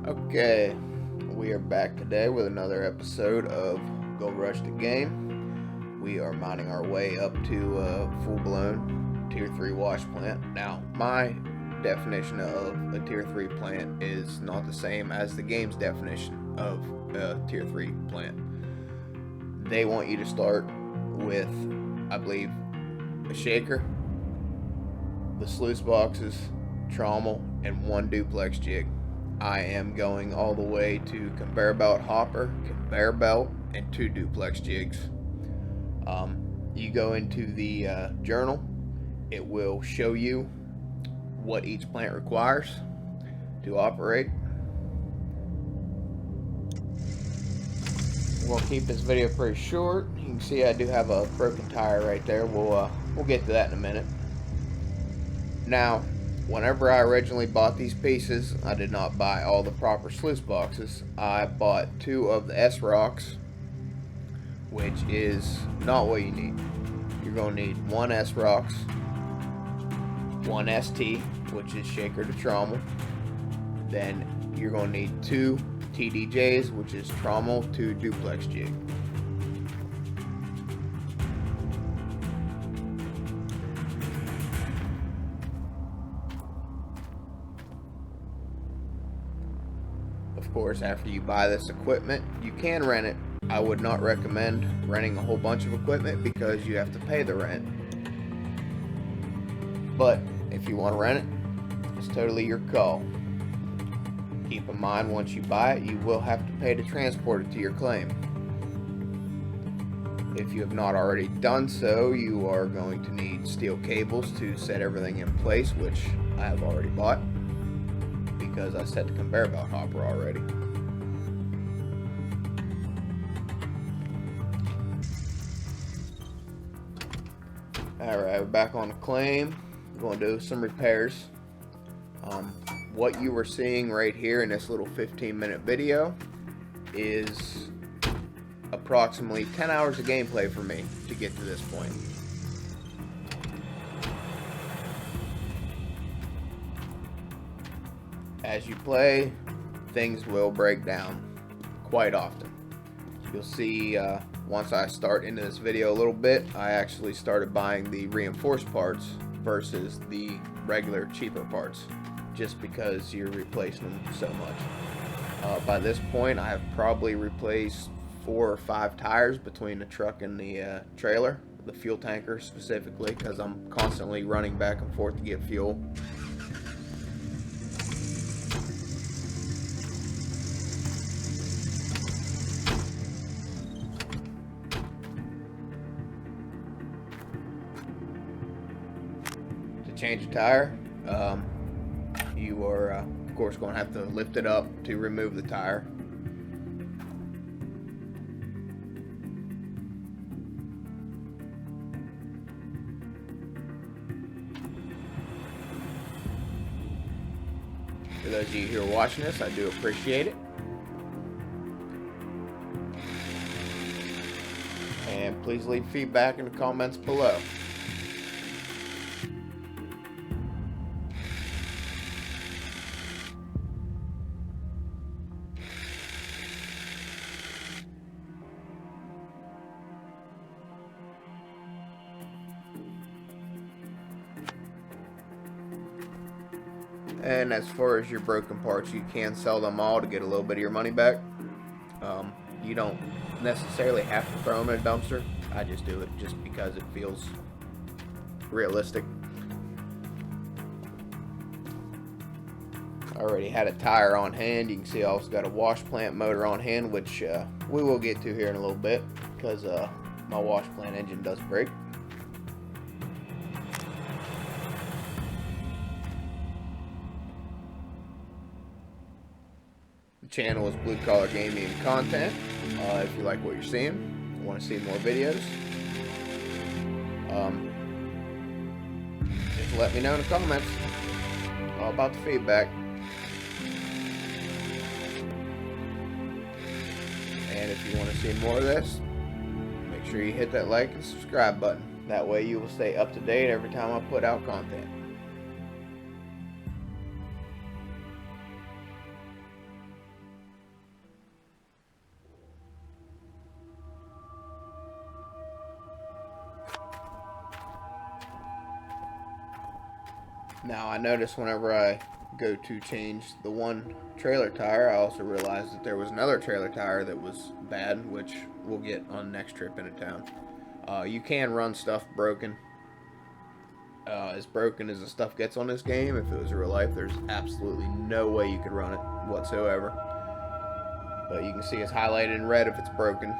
Okay, we are back today with another episode of Gold Rush the Game. We are mining our way up to a full-blown Tier 3 wash plant. Now, my definition of a Tier 3 plant is not the same as the game's definition of a Tier 3 plant. They want you to start with, I believe, a shaker, the sluice boxes, trommel, and one duplex jig. I am going all the way to conveyor belt hopper, conveyor belt, and 2 duplex jigs. You go into the journal, it will show you what each plant requires to operate. We'll keep this video pretty short. You can see I do have a broken tire right there. We'll get to that in a minute. Now, whenever I originally bought these pieces, I did not buy all the proper sluice boxes. I bought 2 of the S-Rocks, which is not what you need. You're going to need 1 S-Rocks, 1 ST, which is shaker to trommel. Then you're going to need 2 TDJs, which is trommel to duplex jig. Of course, after you buy this equipment, you can rent it. I would not recommend renting a whole bunch of equipment because you have to pay the rent. But if you want to rent it, it's totally your call. Keep in mind, once you buy it, you will have to pay to transport it to your claim. If you have not already done so, you are going to need steel cables to set everything in place, which I have already bought, because I set the conveyor belt hopper already. Alright, we're back on the claim. We're going to do some repairs. What you were seeing right here in this little 15-minute video is approximately 10 hours of gameplay for me to get to this point. As you play, things will break down quite often. You'll see once I start into this video a little bit, I actually started buying the reinforced parts versus the regular cheaper parts, just because you're replacing them so much. By this point, I have probably replaced 4 or 5 tires between the truck and the trailer, the fuel tanker specifically, because I'm constantly running back and forth to get fuel. To change a tire, you are of course going to have to lift it up to remove the tire. For those of you who are watching this, I do appreciate it. And please leave feedback in the comments below. And as far as your broken parts, you can sell them all to get a little bit of your money back. You don't necessarily have to throw them in a dumpster. I just do it just because it feels realistic. I already had a tire on hand. You can see I also got a wash plant motor on hand, which we will get to here in a little bit because my wash plant engine does break. Channel is Blue Collar Gaming and Content. If you like what you're seeing, you want to see more videos, just let me know in the comments. All about the feedback. And if you want to see more of this, make sure you hit that like and subscribe button. That way you will stay up to date every time I put out content. Now I noticed whenever I go to change the one trailer tire, I also realized that there was another trailer tire that was bad, which we'll get on the next trip into town. You can run stuff broken. As broken as the stuff gets on this game, if it was real life, there's absolutely no way you could run it whatsoever. But you can see it's highlighted in red if it's broken.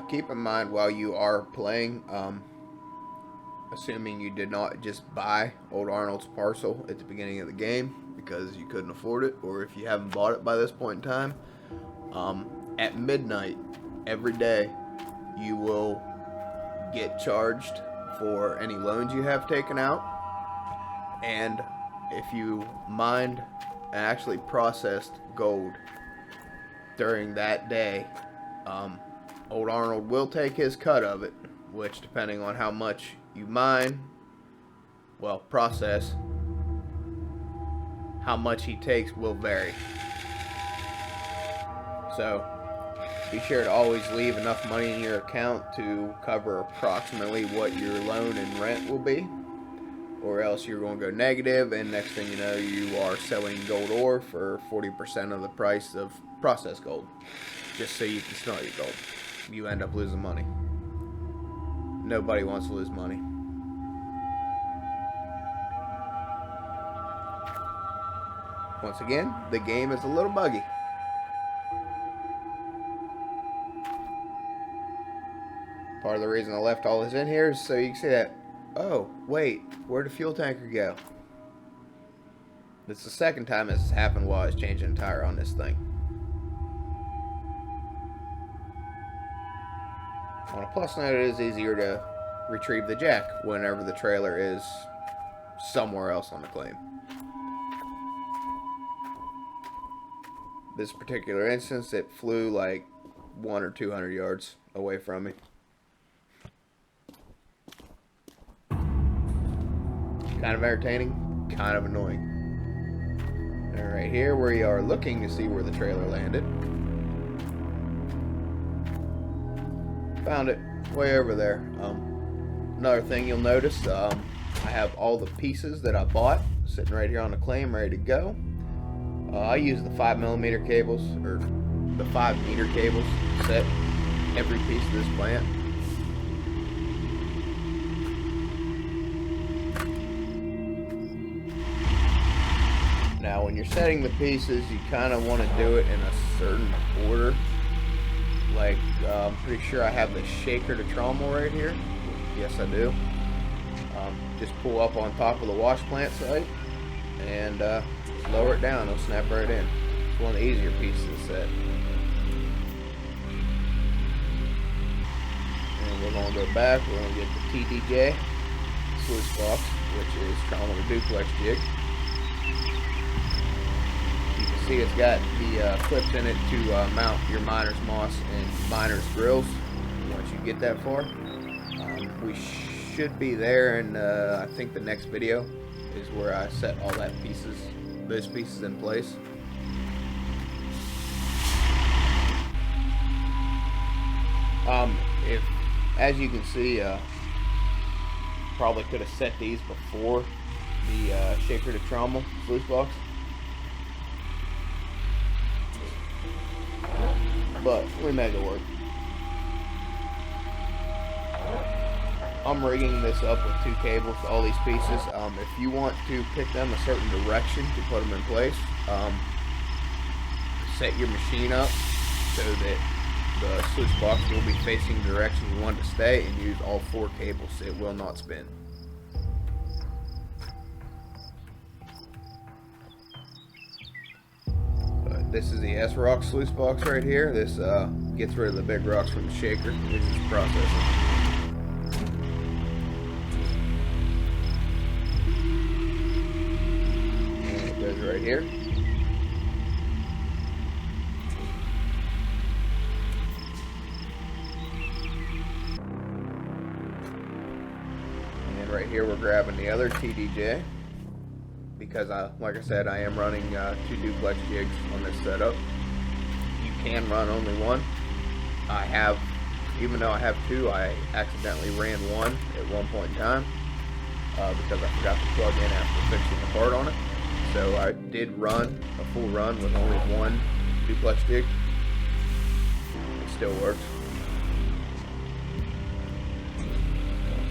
Keep in mind while you are playing, assuming you did not just buy Old Arnold's parcel at the beginning of the game because you couldn't afford it, or if you haven't bought it by this point in time, at midnight every day you will get charged for any loans you have taken out. And if you mined and actually processed gold during that day, Old Arnold will take his cut of it, which, depending on how much you mine, well, process, how much he takes will vary. So be sure to always leave enough money in your account to cover approximately what your loan and rent will be, or else you're going to go negative, and next thing you know, you are selling gold ore for 40% of the price of processed gold, just so you can smelt your gold. You end up losing money. Nobody wants to lose money. Once again, the game is a little buggy. Part of the reason I left all this in here is so you can see that, oh, wait, where'd the fuel tanker go? It's the second time this has happened while I was changing a tire on this thing. On a plus note, it is easier to retrieve the jack whenever the trailer is somewhere else on the claim. This particular instance, it flew like 100 or 200 yards away from me. Kind of entertaining, kind of annoying. And right here, we are looking to see where the trailer landed. Found it way over there. Another thing you'll notice, I have all the pieces that I bought sitting right here on the claim, ready to go. I use the 5mm cables, or the 5-meter cables, to set every piece of this plant. Now, when you're setting the pieces, you kind of want to do it in a certain order. Like, I'm pretty sure I have the shaker to trommel right here. Yes, I do. Just pull up on top of the wash plant site and lower it down. It'll snap right in. It's one of the easier pieces to set. And we're going to go back. We're going to get the TDJ sluice box, which is trommel to duplex jig. See, it's got the clips in it to mount your miner's moss and miner's grills once you get that far. We should be there, and I think the next video is where I set all those pieces in place. As you can see, probably could have set these before the shaker to trommel sluice box. But we make it work. I'm rigging this up with 2 cables, all these pieces. If you want to pick them a certain direction to put them in place, set your machine up so that The sluice box will be facing the direction you want it to stay, and use all 4 cables. It will not spin. This is the S-Rock sluice box right here. This gets rid of the big rocks from the shaker. This is processing. And it goes right here. And right here we're grabbing the other TDJ. Because, like I said, I am running 2 duplex jigs on this setup. You can run only one. Even though I have 2, I accidentally ran 1 at one point in time because I forgot to plug in after fixing the part on it. So I did run a full run with only 1 duplex jig. It still works.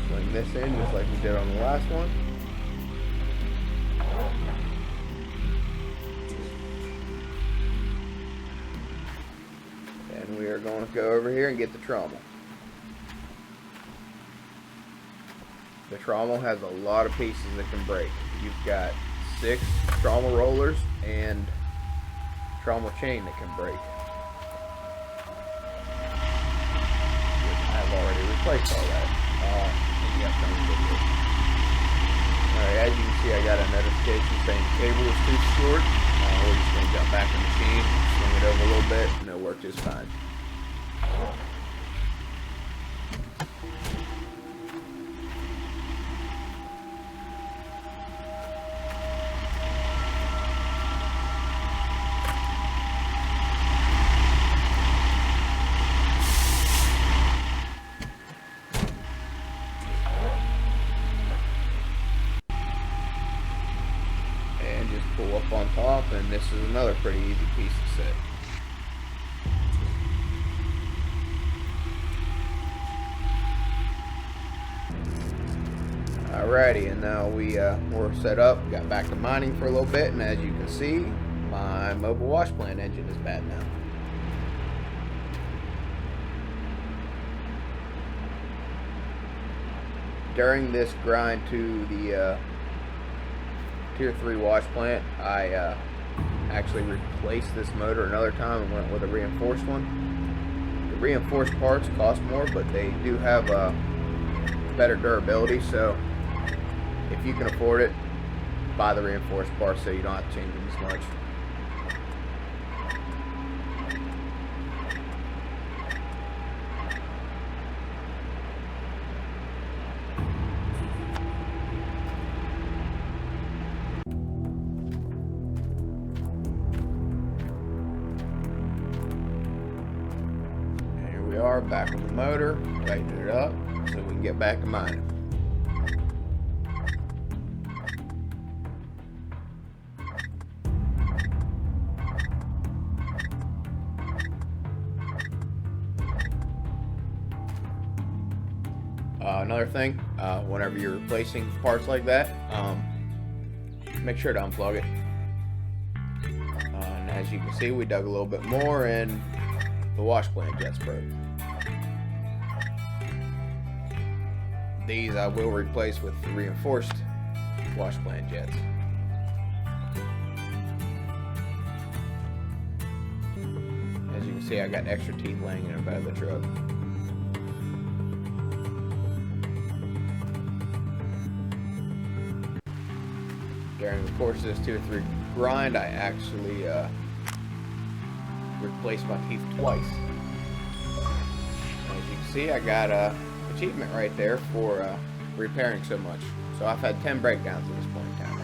Swing this in just like we did on the last one. And we are going to go over here and get the trommel. The trommel has a lot of pieces that can break. You've got 6 trommel rollers and trommel chain that can break. I've already replaced all that in the upcoming video. Alright, as you can see, I got a notification saying the cable is too short. We're just going to jump back in the machine, swing it over a little bit, and it'll work just fine. Pull up on top, and this is another pretty easy piece to set. Alrighty, and now we're set up, got back to mining for a little bit, and as you can see, my mobile wash plant engine is bad now. During this grind to the Tier 3 wash plant, I actually replaced this motor another time and went with a reinforced one. The reinforced parts cost more, but they do have better durability, so if you can afford it, buy the reinforced parts so you don't have to change them as much. We are back with the motor, tighten it up so we can get back to mining. Another thing, whenever you're replacing parts like that, make sure to unplug it. And as you can see, we dug a little bit more and the wash plant jets broke. These I will replace with the reinforced wash plant jets. As you can see, I got extra teeth laying in the bed of the truck. During the course of this Tier 3 grind, I actually replaced my teeth twice. As you can see, I got a achievement right there for repairing so much. So I've had 10 breakdowns at this point in time.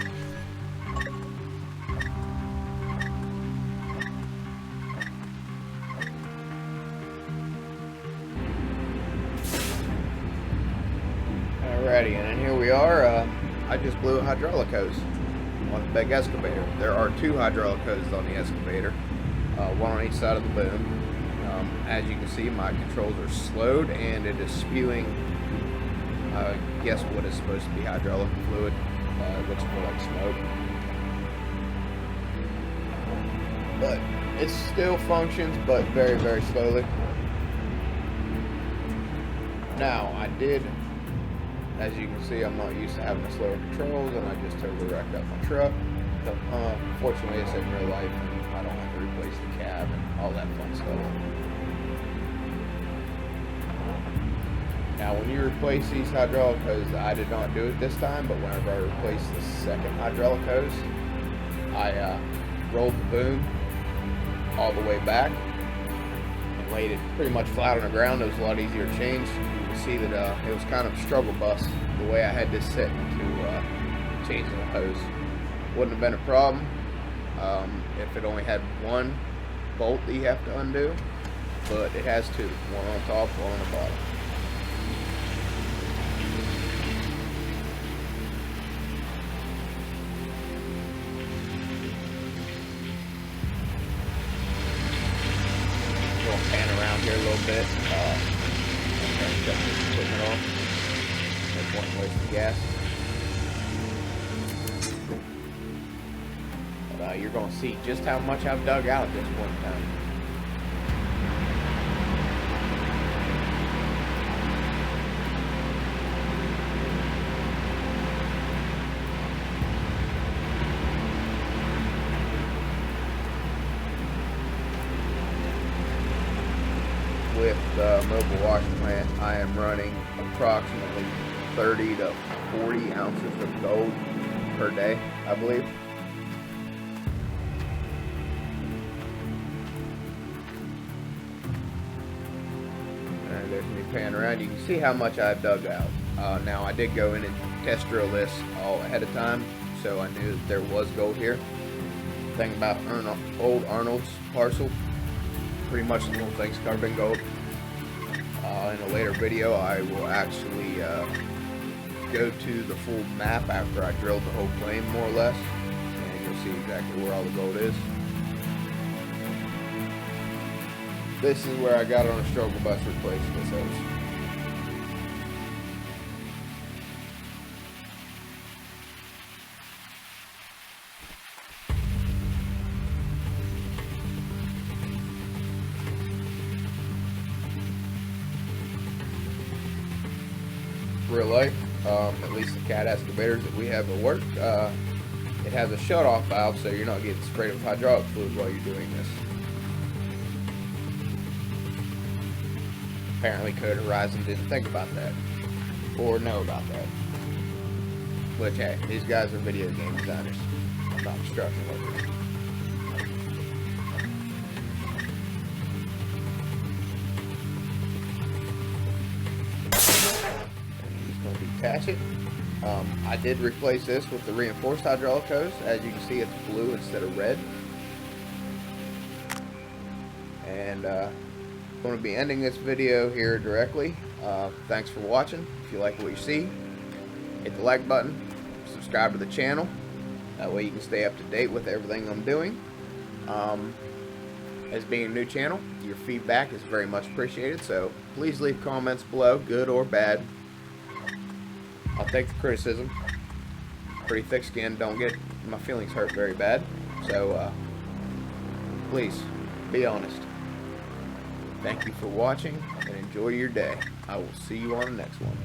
Alrighty, and then here we are. I just blew a hydraulic hose on the big excavator. There are 2 hydraulic hoses on the excavator, one on each side of the boom. As you can see, my controls are slowed and it is spewing, I guess what is supposed to be hydraulic fluid. It looks more like smoke. But it still functions, but very, very slowly. Now, I did, as you can see, I'm not used to having the slower controls, and I just totally wrecked up my truck. Fortunately, it's in real life, and I don't have to replace the cab and all that fun stuff. Now, when you replace these hydraulic hoses, I did not do it this time, but whenever I replaced the second hydraulic hose, I rolled the boom all the way back and laid it pretty much flat on the ground. It was a lot easier to change. You can see that it was kind of struggle bus the way I had this set to change the hose. Wouldn't have been a problem if it only had one bolt that you have to undo, but it has two, one on top, one on the bottom. Pan around here a little bit. Shut this equipment off. No point wasting gas. But you're going to see just how much I've dug out at this point in time. With the mobile wash plant, I am running approximately 30 to 40 ounces of gold per day, I believe. And there's me panning around. You can see how much I've dug out. Now, I did go in and test drill this all ahead of time, so I knew that there was gold here. Thing about old Arnold's parcel, pretty much the whole thing's covered in gold. In a later video, I will actually go to the full map after I drilled the whole claim, more or less, and you'll see exactly where all the gold is. This is where I got on a struggle bus replacing this hose. Real life, at least the cat excavators that we have at work, it has a shut-off valve, so you're not getting sprayed with hydraulic fluid while you're doing this. Apparently Code Horizon didn't think about that, or know about that. Which, hey, these guys are video game designers, not construction workers. Detach it. I did replace this with the reinforced hydraulic hose. As you can see, it's blue instead of red. And going to be ending this video here directly. Thanks for watching. If you like what you see, hit the like button, subscribe to the channel. That way you can stay up to date with everything I'm doing. As being a new channel, your feedback is very much appreciated, so please leave comments below, good or bad. I'll take the criticism. Pretty thick-skinned, don't get my feelings hurt very bad. So, please, be honest. Thank you for watching, and enjoy your day. I will see you on the next one.